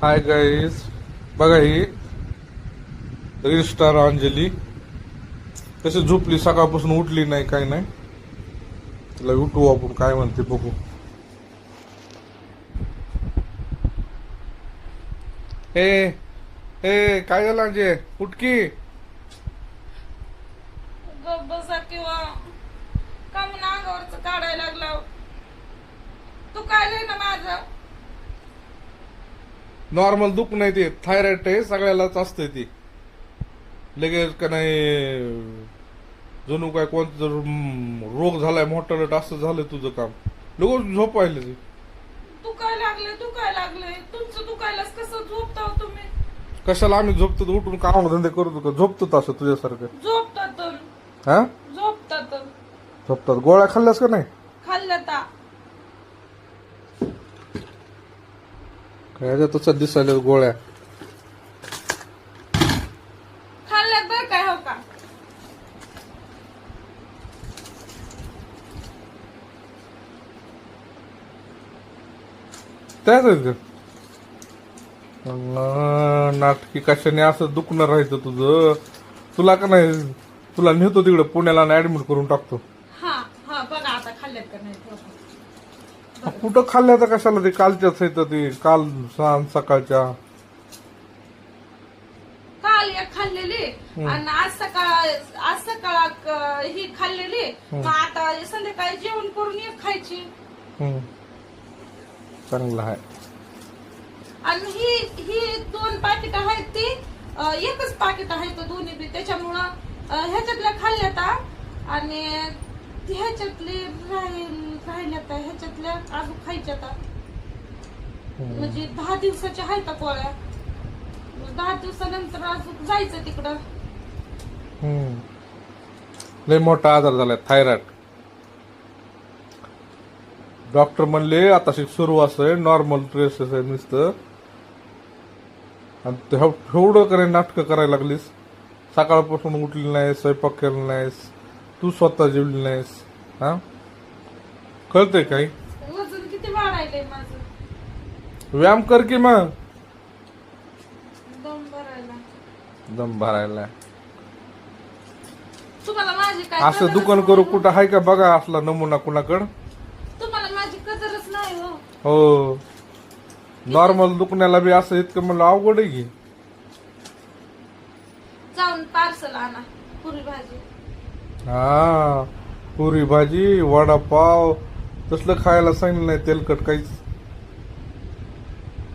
Hi guys, बघा ही reel star Anjali कशी झोपली, सकाळपासून उठली नाही, काय नाही. तिला उठवू आपण, काय म्हणते बघू. ए ए काय झालं अंजे, उठकी. गप बसा किंवा का म्हणून अंगावरच काढायला लागला. तू काय लय ना माझं नॉर्मल दुख नाही, ते थायरॉइड आहे, सगळ्यालाच असते ती. लगेच का नाही जणू काय कोणता जर रोग झालाय मोठा, असं झालं तुझं काम. लगेच झोप पाहिलं ती. दुखायला लागले तुमचं दुखायलाच कसं झोपता हो तुम्ही. कशाला आम्ही झोपतो तर उठून काम धंदे करतो का? झोपतो तसं तुझ्यासारखं. झोपतात हा झोपतात झोपतात. गोळ्या खाल्ल्यास का नाही? खाल्लता काय तसं दिसायला गोळ्या खाल्ल्यात बर काय हो का. त्याच नाटकी कशाने असं दुखणं राहायचं तुझं. तुला का नाही, तुला नेतो तिकडे पुण्याला ऍडमिट करून टाकतो. हा हा बघा आता खाल्ल्यात का नाही ठेवा. कुठं खाल्ल्या तर कशाला, ते कालच्याच आहेत ते, काल सकाळच्या. काल एक खाल्लेली आणि आज सकाळ ही खाल्लेली. मग आता संध्याकाळी जेवण करून एक खायची. चांगलं आहे. आणि ही 2 पाकिट आहेत ती एकच पाकिट आहे तो दोन्ही बी. त्याच्यामुळं ह्याच्यातल्या खाल्ल्याता आणि ह्याच्यातले राहिल्याता, ह्याच्यातल्या अजून खायच्याता. म्हणजे 10 दिवसाच्या आहेत गोळ्या. 10 दिवसानंतर अजून जायचं तिकडं. लय मोठा आजार झालाय, थायरॉइड. डॉक्टर म्हणले आता सुरू असं नॉर्मल ट्रेस आहे नुसतं. आणि एवढं करे नाटकं करायला लागलीस. सकाळपासून उठली नाहीस, स्वयंपाक केला नाहीस, तू स्वतः जेवली नाहीस. हा कळतंय काही? वजन किती वाढायलंय माझं. व्यायाम कर की मग. दम भरायला. दम भरायला तुम्हाला माझी काय असं कदरच दुकान नाही करू हो. कुठं आहे का बघा असला नमुना कुणाकडं. तुम्हाला माझी कदरच नाही हो. हो, नॉर्मल दुखण्याला बी असं इतकं म्हणलं अवघड आहे की. जाऊन पार्सल आणा पुरी भाजी. हा, पुरी भाजी, वडापाव तसलं खायला सांगितलं नाही, तेलकट काहीच.